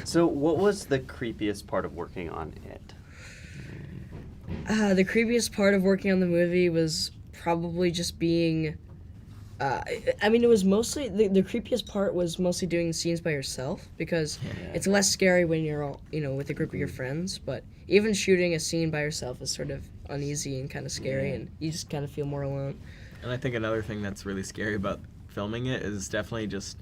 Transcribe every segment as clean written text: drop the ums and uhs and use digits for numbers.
So what was the creepiest part of working on it? The creepiest part of working on the movie was probably just being. It was mostly the creepiest part was mostly doing the scenes by yourself because it's less scary when you're all with a group of your friends. But even shooting a scene by yourself is sort of uneasy and kind of scary, and you just kind of feel more alone. And I think another thing that's really scary about filming it is definitely just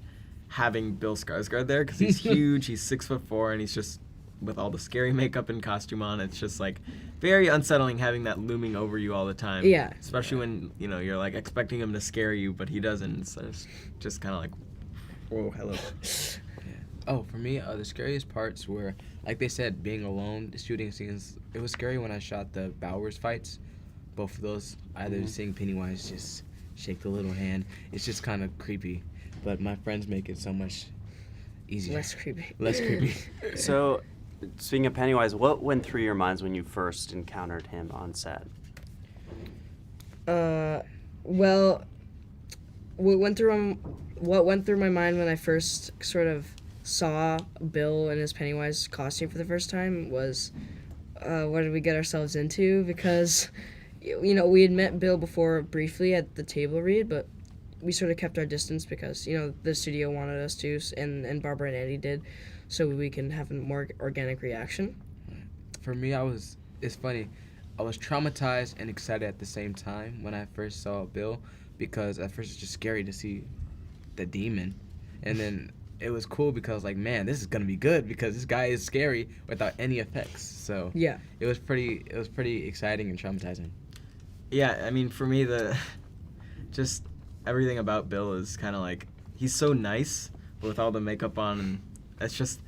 having Bill Skarsgård there because he's huge. He's 6'4", and he's just with all the scary makeup and costume on. It's just like very unsettling having that looming over you all the time. Yeah. Especially when you're like expecting him to scare you, but he doesn't. So it's just kind of like, whoa, hello. Oh, for me, the scariest parts were, like they said, being alone, the shooting scenes. It was scary when I shot the Bowers fights. Both of those, either seeing Pennywise just shake the little hand. It's just kind of creepy. But my friends make it so much easier. Less creepy. Less creepy. So, speaking of Pennywise, what went through your minds when you first encountered him on set? Well, what went through my mind when I first sort of saw Bill in his Pennywise costume for the first time was, what did we get ourselves into? Because, we had met Bill before briefly at the table read, but we sort of kept our distance because, the studio wanted us to, and Barbara and Andy did, so we can have a more organic reaction. For me, it's funny. I was traumatized and excited at the same time when I first saw Bill because at first it's just scary to see the demon. And then it was cool because, like, man, this is going to be good because this guy is scary without any effects. So yeah, it was pretty exciting and traumatizing. Yeah, I mean, for me, just everything about Bill is kind of like, he's so nice, but with all the makeup on, and it's just,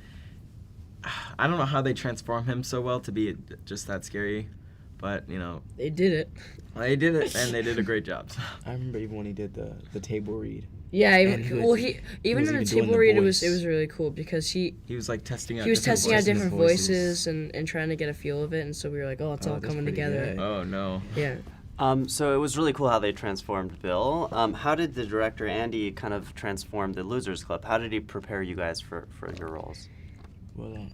I don't know how they transform him so well to be just that scary, but, they did it. They did it, and they did a great job. So. I remember even when he did the table read. Yeah, even in the table read, it was really cool because he was like testing out different voices and trying to get a feel of it, and so we were like, oh, it's all coming together. Good. Oh no. Yeah. So it was really cool how they transformed Bill. How did the director, Andy, kind of transform the Losers Club? How did he prepare you guys for your roles? Well,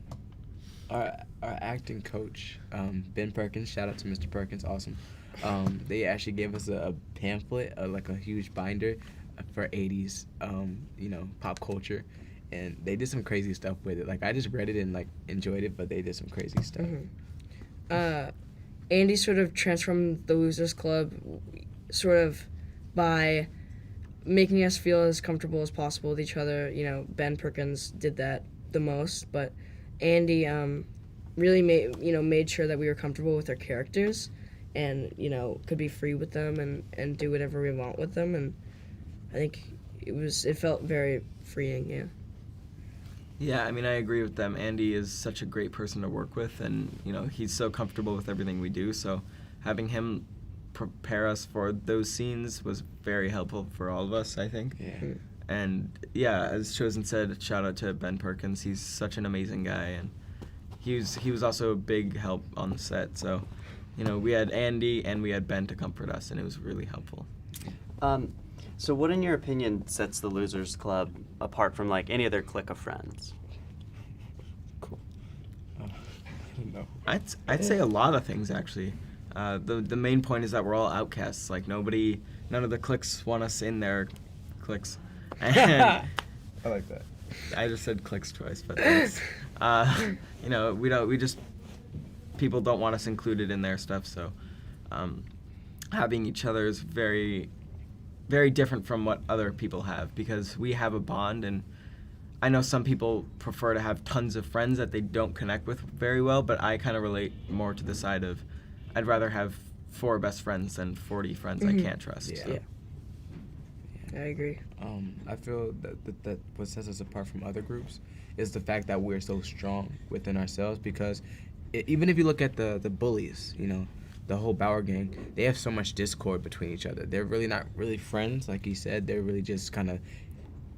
our acting coach, Ben Perkins, shout out to Mr. Perkins, awesome. They actually gave us a pamphlet, like a huge binder for 80s, pop culture. And they did some crazy stuff with it. Like, I just read it and, like, enjoyed it, but they did some crazy stuff. Mm-hmm. Andy sort of transformed the Losers Club sort of by making us feel as comfortable as possible with each other. Ben Perkins did that the most, but Andy really made sure that we were comfortable with our characters and, could be free with them and do whatever we want with them. And I think it felt very freeing, yeah. Yeah, I mean, I agree with them. Andy is such a great person to work with, and, he's so comfortable with everything we do, so having him prepare us for those scenes was very helpful for all of us, I think. Yeah. And, yeah, as Chosen said, shout out to Ben Perkins. He's such an amazing guy, and he was also a big help on the set, so, we had Andy and we had Ben to comfort us, and it was really helpful. So what, in your opinion, sets the Losers Club apart from, like, any other clique of friends? Cool. I don't know. I'd say a lot of things, actually. The main point is that we're all outcasts. Like, none of the cliques want us in their cliques. And I like that. I just said cliques twice, but thanks. People don't want us included in their stuff, so having each other is very, very different from what other people have because we have a bond, and I know some people prefer to have tons of friends that they don't connect with very well, but I kind of relate more to the side of I'd rather have 4 best friends than 40 friends I can't trust. Yeah. So. Yeah. I agree. I feel that what sets us apart from other groups is the fact that we're so strong within ourselves because even if you look at the bullies, the whole Bauer gang, they have so much discord between each other. They're really not really friends, like you said. They're really just kind of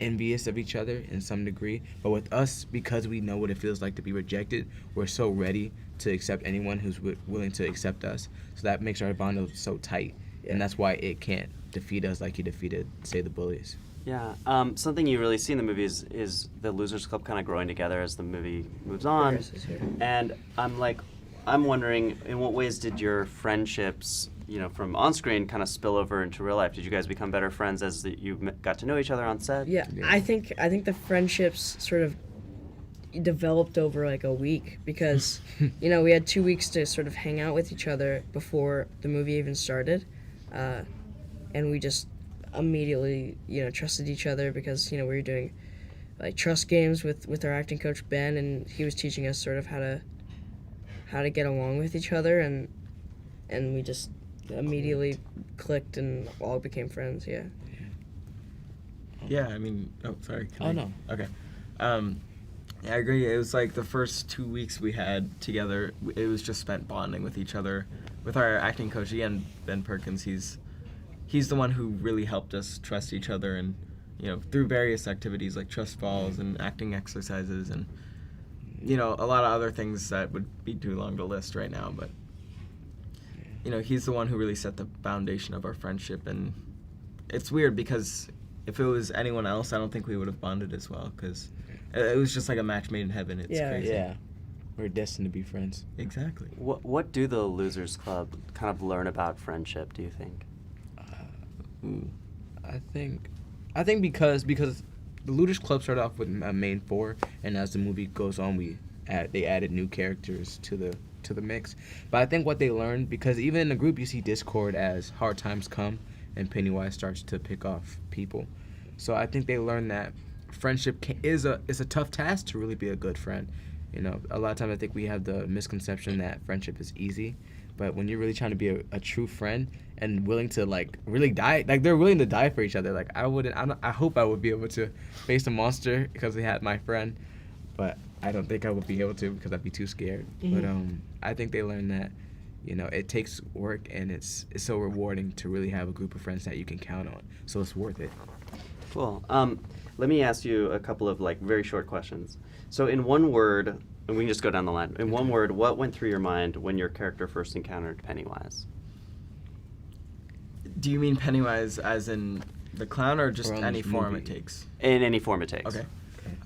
envious of each other in some degree. But with us, because we know what it feels like to be rejected, we're so ready to accept anyone who's willing to accept us. So that makes our bond so tight. Yeah. And that's why it can't defeat us like you defeated, say, the bullies. Yeah. Something you really see in the movie is the Losers Club kind of growing together as the movie moves on. Chris is here. And I'm wondering, in what ways did your friendships, from on screen kind of spill over into real life? Did you guys become better friends as you got to know each other on set? Yeah, I think the friendships sort of developed over like a week because we had 2 weeks to sort of hang out with each other before the movie even started, and we just immediately trusted each other because we were doing like trust games with our acting coach Ben, and he was teaching us sort of how to get along with each other, and we just immediately clicked and all became friends. Yeah. Yeah, I mean, sorry. No. Okay. Yeah, I agree. It was like the first 2 weeks we had together, it was just spent bonding with each other. With our acting coach, again, Ben Perkins, he's the one who really helped us trust each other, and through various activities like trust falls and acting exercises and a lot of other things that would be too long to list right now, but he's the one who really set the foundation of our friendship. And it's weird because if it was anyone else, I don't think we would have bonded as well, because it was just like a match made in heaven. It's crazy. Yeah, we're destined to be friends. Exactly. What do the Losers Club kind of learn about friendship, do you think? I think because the Losers Club started off with a main four, and as the movie goes on, they added new characters to the mix. But I think what they learned, because even in the group you see discord as hard times come and Pennywise starts to pick off people. So I think they learned that friendship is a tough task to really be a good friend. A lot of times I think we have the misconception that friendship is easy, but when you're really trying to be a true friend and willing to really die, they're willing to die for each other. I hope I would be able to face a monster because they had my friend, but I don't think I would be able to because I'd be too scared. Mm-hmm. But I think they learned that it takes work, and it's so rewarding to really have a group of friends that you can count on. So it's worth it. Cool. Let me ask you a couple of very short questions. So in one word, and we can just go down the line. In one word, what went through your mind when your character first encountered Pennywise? Do you mean Pennywise as in the clown, or just Or on any this form movie? it takes? In any form it takes. Okay.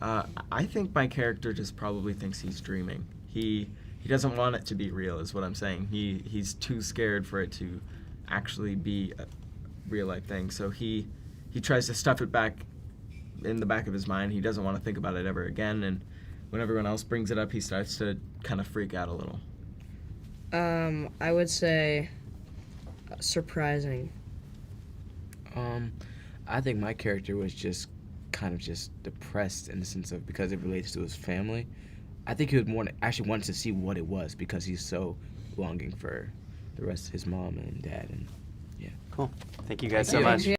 I think my character just probably thinks he's dreaming. He doesn't want it to be real, is what I'm saying. He's too scared for it to actually be a real life thing. So he tries to stuff it back in the back of his mind. He doesn't want to think about it ever again, and when everyone else brings it up, he starts to kind of freak out a little. I would say surprising. I think my character was just kind of depressed in the sense of, because it relates to his family. I think he was actually wanted to see what it was because he's so longing for the rest of his mom and dad, and yeah. Cool. Thank you guys Thank so you. much.